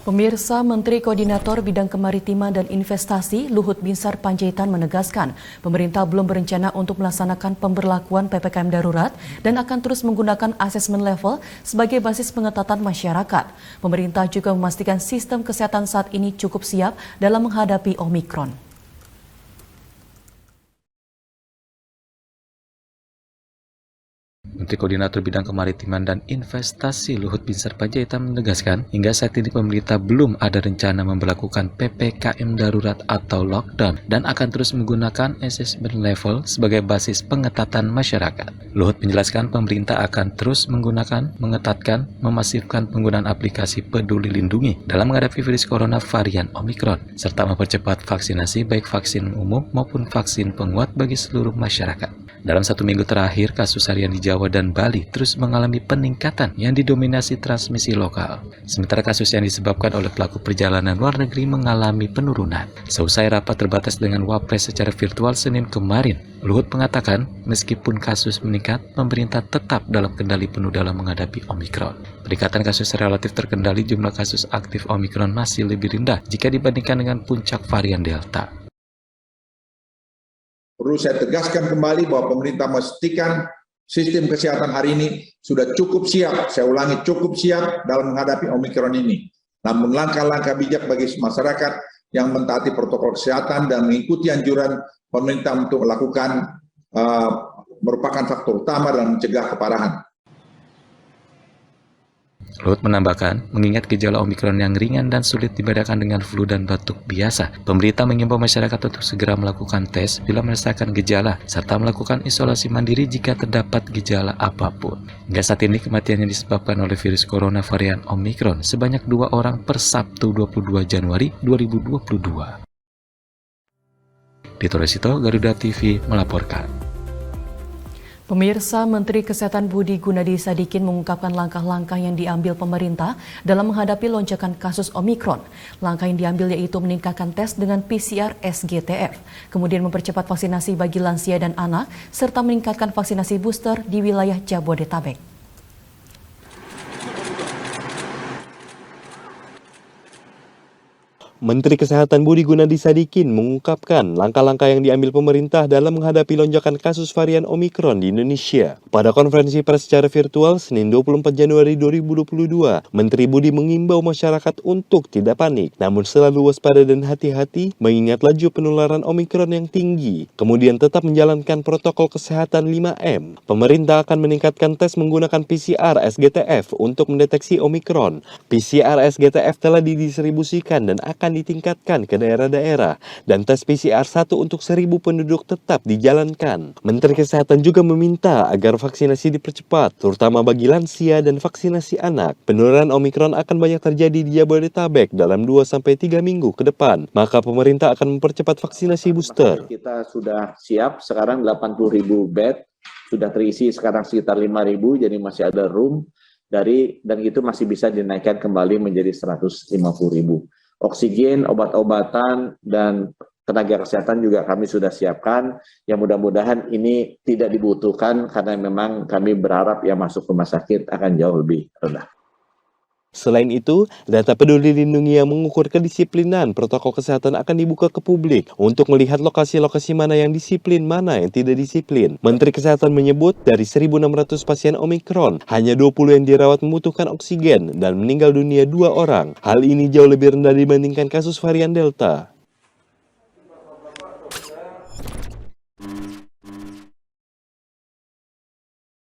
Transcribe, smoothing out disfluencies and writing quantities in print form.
Pemirsa, Menteri Koordinator Bidang Kemaritiman dan Investasi Luhut Binsar Panjaitan menegaskan pemerintah belum berencana untuk melaksanakan pemberlakuan PPKM darurat dan akan terus menggunakan asesmen level sebagai basis pengetatan masyarakat. Pemerintah juga memastikan sistem kesehatan saat ini cukup siap dalam menghadapi Omikron. Menteri Koordinator Bidang Kemaritiman dan Investasi Luhut Binsar Panjaitan menegaskan hingga saat ini pemerintah belum ada rencana memberlakukan PPKM darurat atau lockdown dan akan terus menggunakan assessment level sebagai basis pengetatan masyarakat. Luhut menjelaskan pemerintah akan terus mengetatkan, memasifkan penggunaan aplikasi Peduli Lindungi dalam menghadapi virus corona varian Omikron, serta mempercepat vaksinasi baik vaksin umum maupun vaksin penguat bagi seluruh masyarakat. Dalam 1 minggu terakhir, kasus harian di Jawa dan Bali terus mengalami peningkatan yang didominasi transmisi lokal. Sementara kasus yang disebabkan oleh pelaku perjalanan luar negeri mengalami penurunan. Seusai rapat terbatas dengan Wapres secara virtual Senin kemarin, Luhut mengatakan meskipun kasus meningkat, pemerintah tetap dalam kendali penuh dalam menghadapi Omikron. Peningkatan kasus relatif terkendali, jumlah kasus aktif Omikron masih lebih rendah jika dibandingkan dengan puncak varian Delta. Perlu saya tegaskan kembali bahwa pemerintah memastikan sistem kesehatan hari ini sudah cukup siap, saya ulangi cukup siap dalam menghadapi Omikron ini. Namun langkah-langkah bijak bagi masyarakat yang mentaati protokol kesehatan dan mengikuti anjuran pemerintah untuk melakukan merupakan faktor utama dalam mencegah keparahan. Luhut menambahkan, mengingat gejala Omikron yang ringan dan sulit dibedakan dengan flu dan batuk biasa, pemerintah mengimbau masyarakat untuk segera melakukan tes bila merasakan gejala, serta melakukan isolasi mandiri jika terdapat gejala apapun. Hingga saat ini, kematian yang disebabkan oleh virus corona varian Omikron sebanyak 2 orang per Sabtu 22 Januari 2022. Dito Resito, Garuda TV melaporkan. Pemirsa, Menteri Kesehatan Budi Gunadi Sadikin mengungkapkan langkah-langkah yang diambil pemerintah dalam menghadapi lonjakan kasus Omikron. Langkah yang diambil yaitu meningkatkan tes dengan PCR SGTF, kemudian mempercepat vaksinasi bagi lansia dan anak, serta meningkatkan vaksinasi booster di wilayah Jabodetabek. Menteri Kesehatan Budi Gunadi Sadikin mengungkapkan langkah-langkah yang diambil pemerintah dalam menghadapi lonjakan kasus varian Omikron di Indonesia. Pada konferensi pers secara virtual Senin 24 Januari 2022, Menteri Budi mengimbau masyarakat untuk tidak panik, namun selalu waspada dan hati-hati mengingat laju penularan Omikron yang tinggi. Kemudian tetap menjalankan protokol kesehatan 5M. Pemerintah akan meningkatkan tes menggunakan PCR SGTF untuk mendeteksi Omikron. PCR SGTF telah didistribusikan dan akan ditingkatkan ke daerah-daerah, dan tes PCR 1 untuk 1.000 penduduk tetap dijalankan. Menteri Kesehatan juga meminta agar vaksinasi dipercepat, terutama bagi lansia dan vaksinasi anak. Penularan Omikron akan banyak terjadi di Jabodetabek dalam 2-3 minggu ke depan, maka pemerintah akan mempercepat vaksinasi booster. Kita sudah siap, sekarang 80.000 bed, sudah terisi sekarang sekitar 5.000, jadi masih ada room, dan itu masih bisa dinaikkan kembali menjadi 150.000. Oksigen, obat-obatan, dan tenaga kesehatan juga kami sudah siapkan. Yang mudah-mudahan ini tidak dibutuhkan karena memang kami berharap yang masuk rumah sakit akan jauh lebih rendah. Selain itu, data Peduli Lindungi yang mengukur kedisiplinan protokol kesehatan akan dibuka ke publik untuk melihat lokasi-lokasi mana yang disiplin, mana yang tidak disiplin. Menteri Kesehatan menyebut dari 1.600 pasien Omikron, hanya 20 yang dirawat membutuhkan oksigen dan meninggal dunia 2 orang. Hal ini jauh lebih rendah dibandingkan kasus varian Delta.